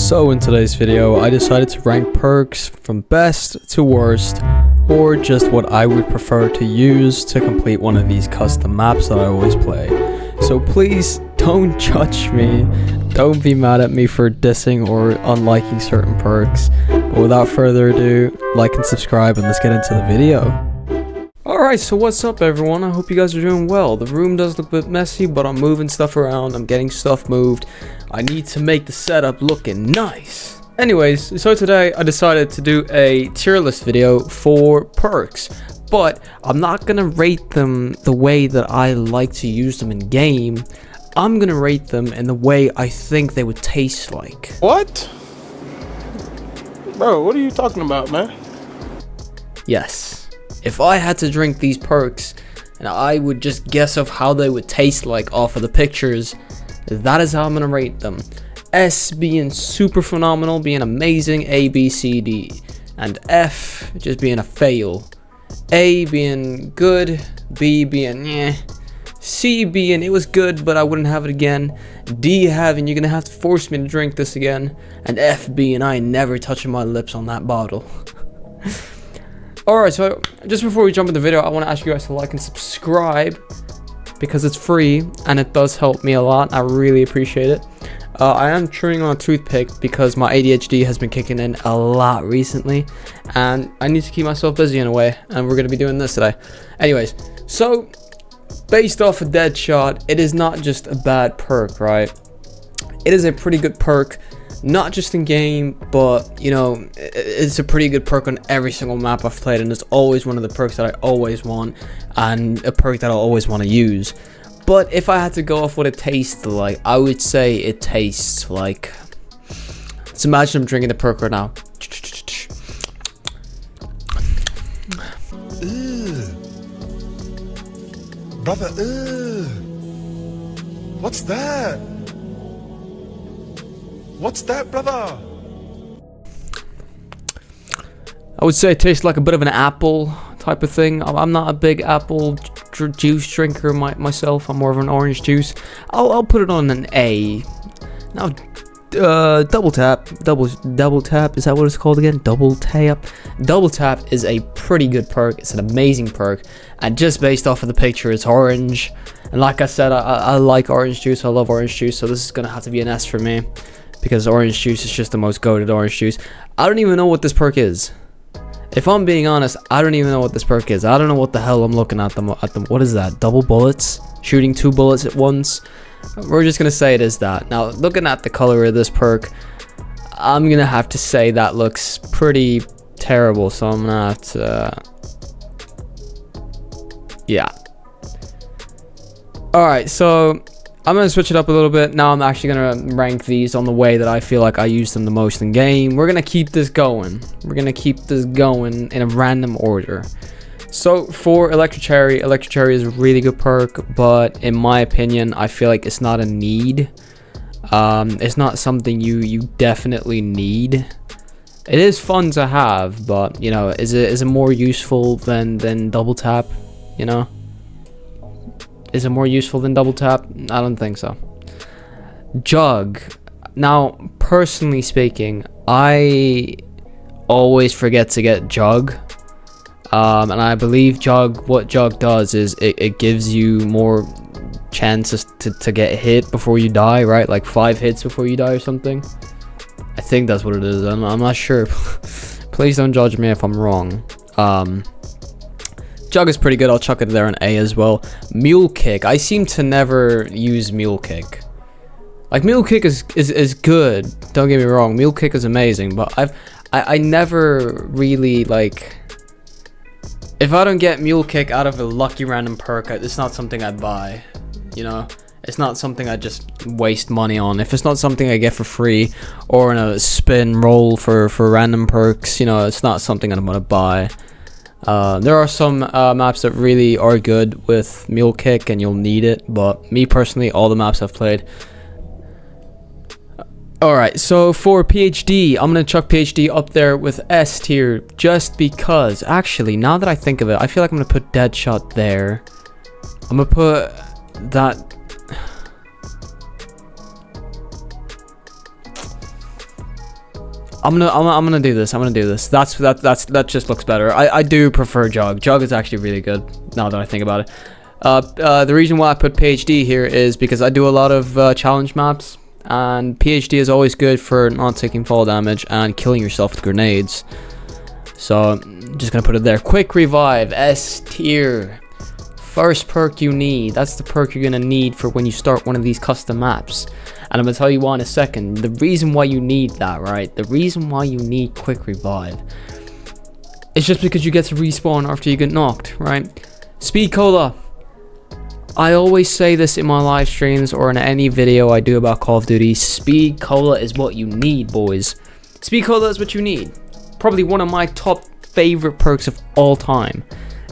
So in today's video, I decided to rank perks from best to worst, or just what I would prefer to use to complete one of these custom maps that I always play. So please don't judge me, don't be mad at me for dissing or unliking certain perks, but without further ado, like and subscribe and let's get into the video. Alright, so what's up everyone? I hope you guys are doing well. The room does look a bit messy, but I'm moving stuff around, I'm getting stuff moved. I need to make the setup looking nice. Anyways, so today I decided to do a tier list video for perks, but I'm not gonna rate them the way that I like to use them in game. I'm gonna rate them in the way I think they would taste like. What? Bro, what are you talking about, man? Yes. If I had to drink these perks, and I would just guess of how they would taste like off of the pictures, that is how I'm gonna rate them. S being super phenomenal, being amazing, A, B, C, D, and F just being a fail. A being good, B being yeah, C being it was good but I wouldn't have it again, D having you're gonna have to force me to drink this again, and F being I ain't never touching my lips on that bottle. Alright, so just before we jump in the video, I want to ask you guys to like and subscribe because it's free and it does help me a lot. I really appreciate it. I am chewing on a toothpick because my ADHD has been kicking in a lot recently and I need to keep myself busy in a way, and we're going to be doing this today. Anyways, so based off of Deadshot, it is not just a bad perk, right? It is a pretty good perk. Not just in game, but you know, it's a pretty good perk on every single map I've played, and it's always one of the perks that I always want, and a perk that I always want to use. But if I had to go off what it tastes like, I would say it tastes like, let's imagine I'm drinking the perk right now. Brother, what's that? What's that, brother? I would say it tastes like a bit of an apple type of thing. I'm not a big apple juice drinker myself. I'm more of an orange juice. I'll put it on an A. Now, double tap. Is that what it's called again? Double tap. Double tap is a pretty good perk. It's an amazing perk, and just based off of the picture, it's orange. And like I said, I like orange juice. I love orange juice, so this is gonna have to be an S for me, because orange juice is just the most goated orange juice. I don't even know what this perk is. If I'm being honest, I don't even know what this perk is. I don't know what the hell I'm looking at them. What is that? Double bullets? Shooting 2 bullets at once? We're just gonna say it is that. Now, looking at the color of this perk, I'm gonna have to say that looks pretty terrible. So I'm gonna have to, yeah. Alright, so I'm going to switch it up a little bit. Now I'm actually going to rank these on the way that I feel like I use them the most in game. We're going to keep this going. We're going to keep this going in a random order. So for Electric Cherry is a really good perk, but in my opinion, I feel like it's not a need. It's not something you definitely need. It is fun to have, but you know, is it more useful than double tap, you know? Is it more useful than double tap? I don't think so. Jug. Now, personally speaking, I always forget to get Jug. And I believe what Jug does is it gives you more chances to get hit before you die, right? Like 5 hits before you die or something. I think that's what it is. I'm not sure. Please don't judge me if I'm wrong. Jug is pretty good. I'll chuck it there an A as well. Mule Kick. I seem to never use Mule Kick. Like, Mule Kick is good. Don't get me wrong. Mule Kick is amazing, but I never really, like, if I don't get Mule Kick out of a lucky random perk, it's not something I'd buy. You know, it's not something I just waste money on. If it's not something I get for free or in a spin roll for random perks, you know, it's not something I'm gonna buy. There are some maps that really are good with Mule Kick and you'll need it, but me personally, all the maps I've played. Alright, so for PhD, I'm gonna chuck PhD up there with S tier just because, actually, now that I think of it, I feel like I'm gonna put Deadshot there. I'm gonna put that I'm gonna do this. I'm gonna do this. That just looks better. I do prefer Jug. Jug is actually really good now that I think about it. The reason why I put PhD here is because I do a lot of challenge maps, and PhD is always good for not taking fall damage and killing yourself with grenades. So I'm just gonna put it there. Quick revive, S tier. First perk you need. That's the perk you're gonna need for when you start one of these custom maps. And I'm gonna tell you why in a second. The reason why you need that, right? The reason why you need quick revive is just because you get to respawn after you get knocked, right? Speed Cola. I always say this in my live streams or in any video I do about Call of Duty. Speed Cola is what you need, boys. Speed Cola is what you need. Probably one of my top favorite perks of all time.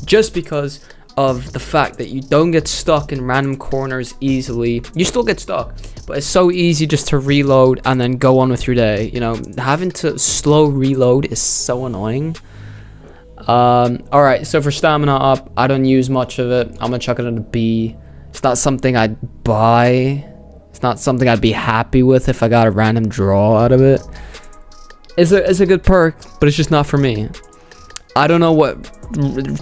Just because of the fact that you don't get stuck in random corners easily. You still get stuck, but it's so easy just to reload and then go on with your day. You know, having to slow reload is so annoying. Alright, so for stamina up, I don't use much of it. I'm gonna chuck it in a B. It's not something I'd buy. It's not something I'd be happy with if I got a random draw out of it. It's a good perk, but it's just not for me. I don't know what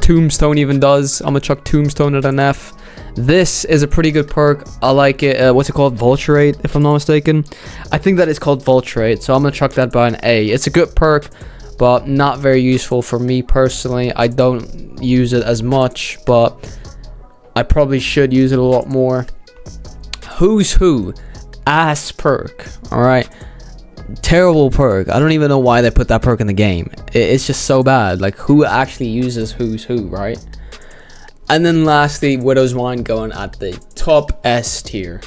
Tombstone even does. I'm gonna chuck Tombstone at an F. This is a pretty good perk. I like it. What's it called? Vulturate, if I'm not mistaken. I think that is called Vulturate, so I'm gonna chuck that by an A. It's a good perk, but not very useful for me personally. I don't use it as much, but I probably should use it a lot more. Who's Who? Ass perk. Alright. Terrible perk. I don't even know why they put that perk in the game. It's just so bad. Like, who actually uses Who's Who, right? And then lastly, Widow's Wine going at the top S tier.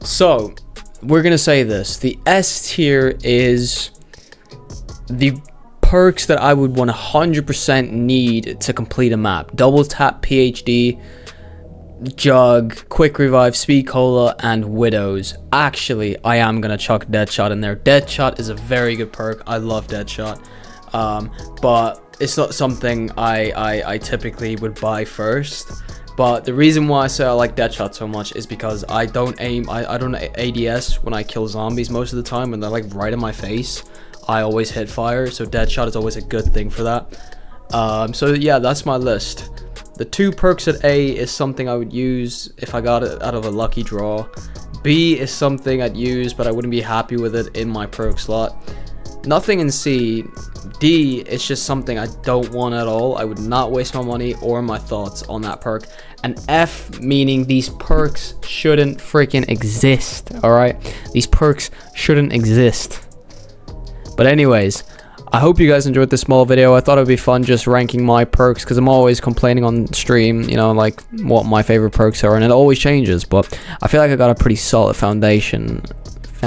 So we're gonna say this: the S tier is the perks that I would 100% need to complete a map. Double tap, PhD, Jug, Quick Revive, Speed Cola, and Widows. Actually, I am gonna chuck Deadshot in there. Deadshot is a very good perk. I love Deadshot, but it's not something I typically would buy first. But the reason why I say I like Deadshot so much is because I don't aim. I don't ADS when I kill zombies most of the time, and they're like right in my face. I always hit fire, so Deadshot is always a good thing for that. So yeah, that's my list. The 2 perks at A is something I would use if I got it out of a lucky draw. B is something I'd use, but I wouldn't be happy with it in my perk slot. Nothing in C. D is just something I don't want at all. I would not waste my money or my thoughts on that perk. And F, meaning these perks shouldn't freaking exist, alright? These perks shouldn't exist. But anyways, I hope you guys enjoyed this small video. I thought it would be fun just ranking my perks, because I'm always complaining on stream, you know, like what my favorite perks are, and it always changes. But I feel like I got a pretty solid foundation. I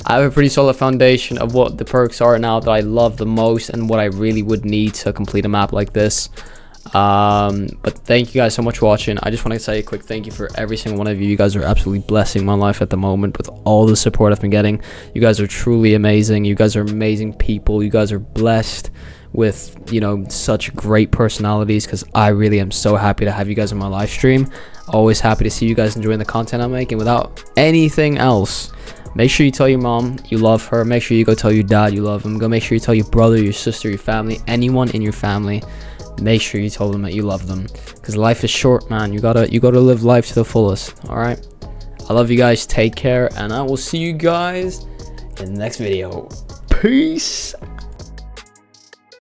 have a pretty solid foundation of what the perks are now that I love the most and what I really would need to complete a map like this. But thank you guys so much for watching. I just want to say a quick thank you for every single one of you. You guys are absolutely blessing my life at the moment with all the support I've been getting. You guys are truly amazing. You guys are amazing people. You guys are blessed with, you know, such great personalities, because I really am so happy to have you guys on my live stream. Always happy to see you guys enjoying the content I'm making. Without anything else, make sure you tell your mom you love her. Make sure you go tell your dad you love him. Go make sure you tell your brother, your sister, your family, anyone in your family. Make sure you tell them that you love them, because life is short, man. You gotta live life to the fullest. All right, I love you guys. Take care, and I will see you guys in the next video. Peace